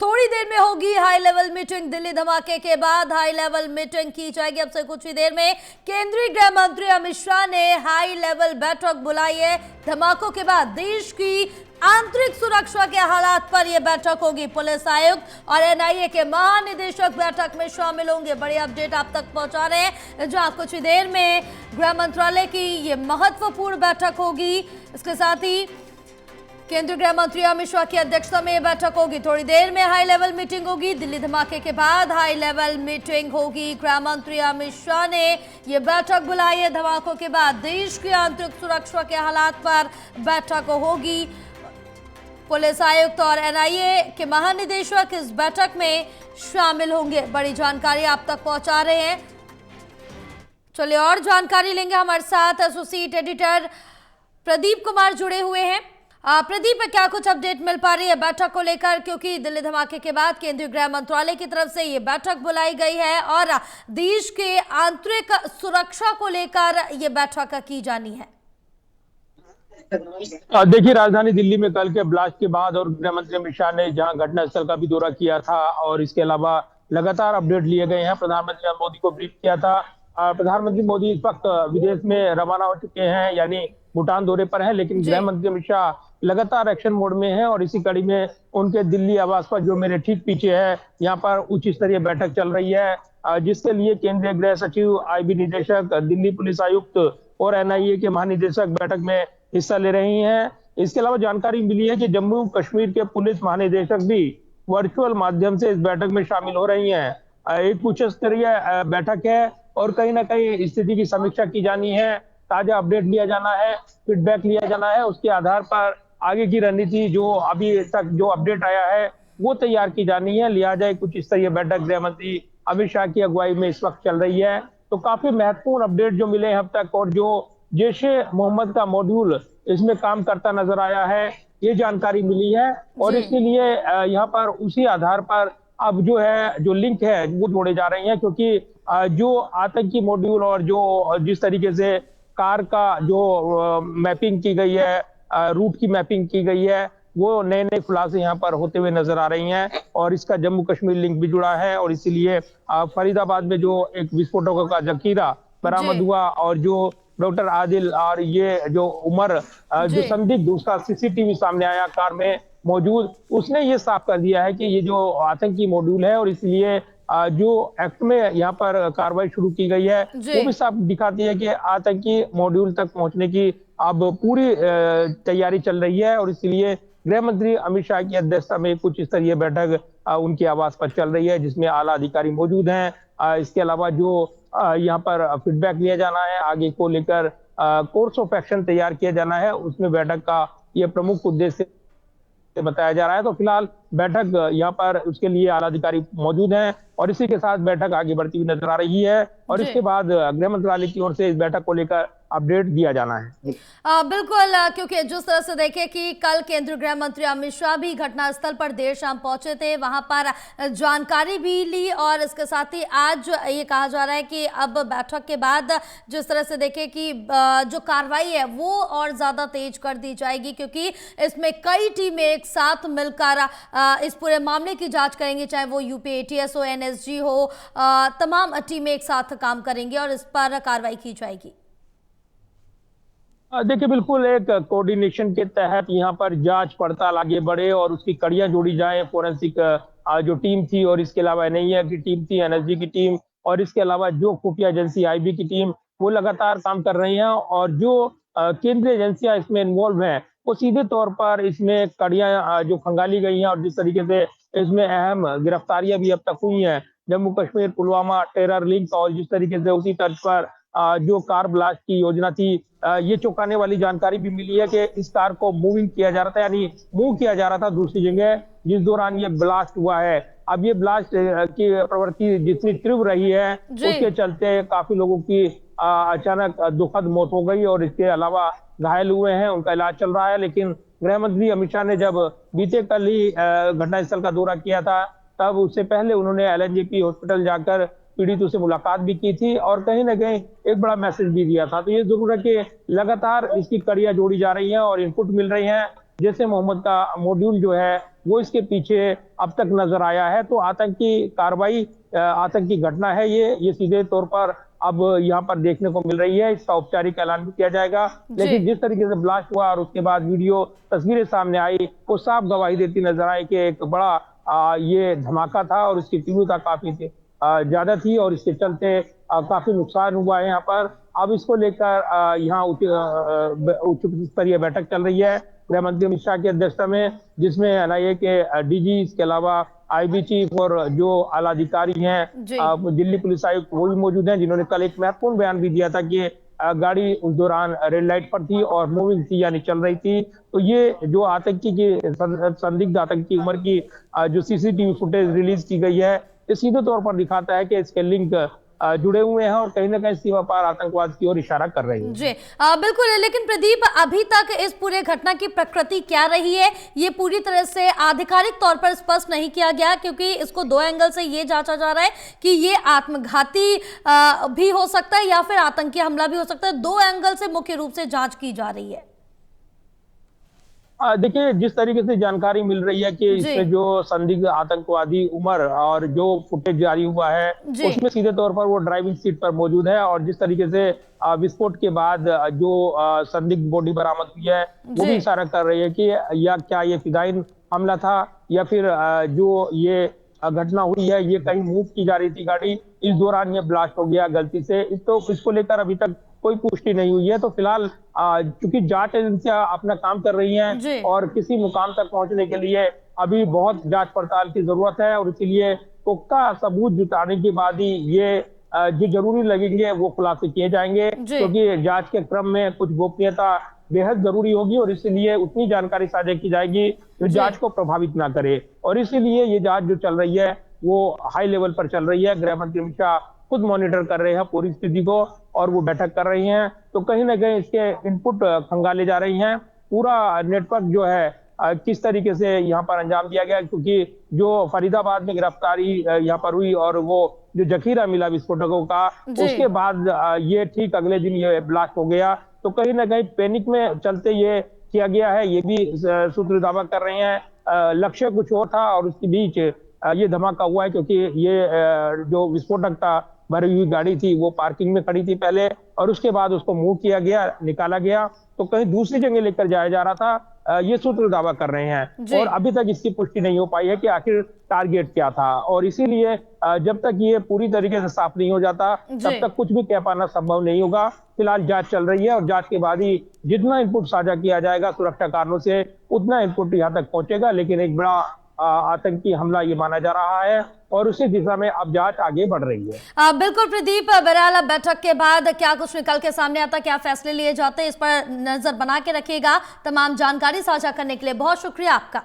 थोड़ी देर में होगी हाई लेवल मीटिंग। दिल्ली धमाके के बाद हाई लेवल मीटिंग की जाएगी। अब से कुछ ही देर में केंद्रीय गृह मंत्री अमित शाह ने हाई लेवल बैठक बुलाई है। धमाकों के बाद देश की आंतरिक सुरक्षा के हालात पर यह बैठक होगी। पुलिस आयुक्त और एनआईए के महानिदेशक बैठक में शामिल होंगे। बड़ी अपडेट आप तक पहुंचा रहे हैं, जहां कुछ ही देर में गृह मंत्रालय की यह महत्वपूर्ण बैठक होगी। इसके साथ ही केंद्रीय गृह मंत्री अमित शाह की अध्यक्षता में यह बैठक होगी। थोड़ी देर में हाई लेवल मीटिंग होगी। दिल्ली धमाके के बाद हाई लेवल मीटिंग होगी। गृह मंत्री अमित शाह ने यह बैठक बुलाई है। धमाकों के बाद देश की आंतरिक सुरक्षा के हालात पर बैठक होगी। पुलिस आयुक्त और एनआईए के महानिदेशक इस बैठक में शामिल होंगे। बड़ी जानकारी आप तक पहुंचा रहे हैं। चलिए और जानकारी लेंगे। हमारे साथ एसोसिएट एडिटर प्रदीप कुमार जुड़े हुए हैं। प्रदीप, क्या कुछ अपडेट मिल पा रही है बैठक को लेकर, क्योंकि दिल्ली धमाके के बाद केंद्रीय गृह मंत्रालय की तरफ से ये बैठक बुलाई गई है और देश के आंतरिक सुरक्षा को लेकर ये बैठक की जानी है। देखिए, राजधानी दिल्ली में कल के ब्लास्ट के बाद और गृह मंत्री अमित शाह ने जहां घटनास्थल का भी दौरा किया था और इसके अलावा लगातार अपडेट लिए गए हैं। प्रधानमंत्री मोदी को ब्रीफ किया था। प्रधानमंत्री मोदी इस वक्त विदेश में रवाना हो चुके हैं, यानी भूटान दौरे पर है, लेकिन गृह मंत्री अमित शाह लगातार एक्शन मोड में है और इसी कड़ी में उनके दिल्ली आवास पर, जो मेरे ठीक पीछे है, यहाँ पर उच्च स्तरीय बैठक चल रही है, जिसके लिए केंद्रीय गृह सचिव, आईबी निदेशक, दिल्ली पुलिस आयुक्त और एनआईए के महानिदेशक बैठक में हिस्सा ले रही हैं। इसके अलावा जानकारी मिली है कि जम्मू कश्मीर के पुलिस महानिदेशक भी वर्चुअल माध्यम से इस बैठक में शामिल हो रही हैं। एक उच्च स्तरीय बैठक है और कहीं ना कहीं स्थिति की समीक्षा की जानी है, ताजा अपडेट लिया जाना है, फीडबैक लिया जाना है। उसके आधार पर आगे की रणनीति, जो अभी तक जो अपडेट आया है, वो तैयार की जानी है। लिहाजा एक उच्च स्तरीय बैठक गृह मंत्री अमित शाह की अगुवाई में इस वक्त चल रही है। तो काफी महत्वपूर्ण अपडेट जो मिले हैं अब तक, और जो जैशे मोहम्मद का मॉड्यूल इसमें काम करता नजर आया है, ये जानकारी मिली है और इसके लिए यहाँ पर उसी आधार पर अब जो है, जो लिंक है, वो जोड़े जा रहे हैं, क्योंकि जो आतंकी मॉड्यूल और जो जिस तरीके से कार का जो मैपिंग की गई है, रूट की मैपिंग की गई है, वो नए नए खुलासे यहाँ पर होते हुए नजर आ रही हैं और इसका जम्मू कश्मीर लिंक भी जुड़ा है। और इसीलिए फरीदाबाद में जो एक विस्फोटकों का जखीरा बरामद हुआ और जो डॉक्टर आदिल और ये जो उमर, जो संदिग्ध, उसका सीसीटीवी सामने आया कार में मौजूद, उसने ये साफ कर दिया है कि ये जो आतंकी मॉड्यूल है और इसलिए जो एक्ट में यहाँ पर कार्रवाई शुरू की गई है, वो भी साफ दिखाती है कि आतंकी मॉड्यूल तक पहुंचने की अब पूरी तैयारी चल रही है। और इसलिए गृह मंत्री अमित शाह की अध्यक्षता में कुछ स्तरीय बैठक उनके आवास पर चल रही है, जिसमें आला अधिकारी मौजूद हैं। इसके अलावा जो यहाँ पर फीडबैक लिया जाना है, आगे को लेकर कोर्स ऑफ एक्शन तैयार किया जाना है, उसमें बैठक का ये प्रमुख उद्देश्य बताया जा रहा है। तो फिलहाल बैठक यहाँ पर, उसके लिए आला अधिकारी मौजूद हैं और इसी के साथ बैठक आगे बढ़ती हुई नजर आ रही है और इसके बाद गृह मंत्रालय की ओर से इस बैठक को लेकर अपडेट दिया जाना है। बिल्कुल, क्योंकि जिस तरह से देखें कि कल केंद्रीय गृह मंत्री अमित शाह भी घटनास्थल पर देर शाम पहुंचे थे, वहां पर जानकारी भी ली और इसके साथ ही आज ये कहा जा रहा है कि अब बैठक के बाद जिस तरह से देखें कि जो कार्रवाई है वो और ज्यादा तेज कर दी जाएगी, क्योंकि इसमें कई टीमें एक साथ मिलकर इस पूरे मामले की जांच करेंगी, चाहे वो यूपी एटीएस हो, एनएसजी हो, तमाम टीमें एक साथ काम करेंगी और इस पर कार्रवाई की जाएगी। देखिए, बिल्कुल एक कोऑर्डिनेशन के तहत यहाँ पर जांच पड़ताल आगे बढ़े और उसकी कड़ियां जोड़ी जाए। फोरेंसिक जो टीम थी और इसके अलावा एनआईए की टीम थी, एनएसजी की टीम और इसके अलावा जो खुफिया एजेंसी आईबी की टीम, वो लगातार काम कर रही हैं और जो केंद्रीय एजेंसियां इसमें इन्वॉल्व हैं, वो सीधे तौर पर इसमें कड़ियां जो खंगाली गई हैं और जिस तरीके से इसमें अहम गिरफ्तारियां भी अब तक हुई हैं, जम्मू कश्मीर पुलवामा टेरर लिंक, और जिस तरीके से उसी तर्ज पर जो कार ब्लास्ट की योजना थी, ये चौंकाने वाली जानकारी भी मिली है कि इस कार को मूविंग किया जा रहा था, यानी मूव किया जा रहा था दूसरी जगह, जिस दौरान ये ब्लास्ट हुआ है। अब ये ब्लास्ट की प्रवृत्ति जितनी तीव्र रही है, उसके चलते काफी लोगों की अचानक दुखद मौत हो गई और इसके अलावा घायल हुए हैं, उनका इलाज चल रहा है। लेकिन गृह मंत्री अमित शाह ने जब बीते कल ही घटनास्थल का दौरा किया था, तब उससे पहले उन्होंने एलएनजेपी हॉस्पिटल जाकर पीड़ितों से मुलाकात भी की थी और कहीं ना कहीं एक बड़ा मैसेज भी दिया था। तो ये जरूर है कि लगातार इसकी कड़ियां जोड़ी जा रही हैं और इनपुट मिल रही हैं जैसे मोहम्मद का मॉड्यूल जो है वो इसके पीछे अब तक नजर आया है। तो आतंकी कार्रवाई, आतंकी घटना है ये सीधे तौर पर अब यहाँ पर देखने को मिल रही है। इसका औपचारिक ऐलान भी किया जाएगा, लेकिन जिस तरीके से ब्लास्ट हुआ और उसके बाद वीडियो तस्वीरें सामने आई वो साफ गवाही देती नजर आई कि एक बड़ा ये धमाका था और इसकी तीव्रता काफी ज्यादा थी और इसके चलते काफी नुकसान हुआ है यहाँ पर। अब इसको लेकर यहाँ उच्च स्तरीय बैठक चल रही है गृह मंत्री अमित शाह की अध्यक्षता में, जिसमें एनआईए के डीजी, इसके अलावा आईबी चीफ और जो आला अधिकारी हैं, दिल्ली पुलिस आयुक्त वो भी मौजूद हैं, जिन्होंने कल एक महत्वपूर्ण बयान भी दिया था कि गाड़ी उस दौरान रेड लाइट पर थी और मूविंग थी, यानी चल रही थी। तो ये जो आतंकी की संदिग्ध आतंकी उम्र की जो सीसीटीवी फुटेज रिलीज की गई है, ये सीधे तौर पर दिखाता है कि इसके लिंक जुड़े हुए हैं और कहीं ना कहीं सीमा पार आतंकवाद की ओर इशारा कर रही है। जी बिल्कुल। लेकिन प्रदीप, अभी तक इस पूरे घटना की प्रकृति क्या रही है ये पूरी तरह से आधिकारिक तौर पर स्पष्ट नहीं किया गया, क्योंकि इसको दो एंगल से ये जांचा जा रहा है कि ये आत्मघाती भी हो सकता है या फिर आतंकी हमला भी हो सकता है। दो एंगल से मुख्य रूप से जांच की जा रही है। देखिए, जिस तरीके से जानकारी मिल रही है कि इसमें जो संदिग्ध आतंकवादी उमर और जो फुटेज जारी हुआ है उसमें सीधे तौर पर वो ड्राइविंग सीट पर मौजूद है और जिस तरीके से विस्फोट के बाद जो संदिग्ध बॉडी बरामद हुई है वो भी इशारा कर रही है कि या क्या ये फिदाइन हमला था या फिर जो ये घटना हुई है ये कहीं मूव की जा रही थी गाड़ी, इस दौरान ये ब्लास्ट हो गया गलती से। तो इसको लेकर अभी तक कोई पुष्टि नहीं हुई है। तो फिलहाल चूंकि जांच एजेंसियां अपना काम कर रही हैं और किसी मुकाम तक पहुंचने के लिए अभी बहुत जांच पड़ताल की जरूरत है और इसीलिए पुख्ता सबूत जुटाने के बाद ही ये जो जरूरी लगेंगे वो खुलासे किए जाएंगे, क्योंकि जांच के क्रम में कुछ गोपनीयता बेहद जरूरी होगी और इसीलिए उतनी जानकारी साझा की जाएगी जो जांच को प्रभावित ना करे। और इसीलिए ये जांच जो चल रही है वो हाई लेवल पर चल रही है। गृह मंत्री अमित शाह खुद मॉनिटर कर रहे हैं पूरी स्थिति को और वो बैठक कर रही हैं। तो कहीं ना कहीं इसके इनपुट खंगाले जा रही हैं। पूरा नेटवर्क जो है किस तरीके से यहाँ पर अंजाम दिया गया, क्योंकि जो फरीदाबाद में गिरफ्तारी यहाँ पर हुई और वो जो जखीरा मिला विस्फोटकों का, उसके बाद ये ठीक अगले दिन ये ब्लास्ट हो गया। तो कहीं ना कहीं पैनिक में चलते ये किया गया है, ये भी सूत्र दावा कर रहे हैं। लक्ष्य कुछ और था और उसके बीच ये धमाका हुआ है, क्योंकि ये जो विस्फोटक था भरी हुई गाड़ी थी वो पार्किंग में खड़ी थी पहले और उसके बाद उसको मूव किया गया, निकाला गया तो कहीं दूसरी जगह लेकर जाया जा रहा था, ये सूत्र दावा कर रहे हैं। और अभी तक इसकी पुष्टि नहीं हो पाई है कि आखिर टारगेट क्या था और इसीलिए जब तक ये पूरी तरीके से साफ नहीं हो जाता तब तक कुछ भी कह पाना संभव नहीं होगा। फिलहाल जांच चल रही है और जांच के बाद ही जितना इनपुट साझा किया जाएगा सुरक्षा कारणों से उतना इनपुट यहाँ तक पहुंचेगा। लेकिन एक बड़ा आतंकी हमला ये माना जा रहा है और उसी दिशा में अब जांच आगे बढ़ रही है। बिल्कुल प्रदीप, बहरहाल बैठक के बाद क्या कुछ निकल के सामने आता, क्या फैसले लिए जाते हैं, इस पर नजर बना के रखिएगा। तमाम जानकारी साझा करने के लिए बहुत शुक्रिया आपका।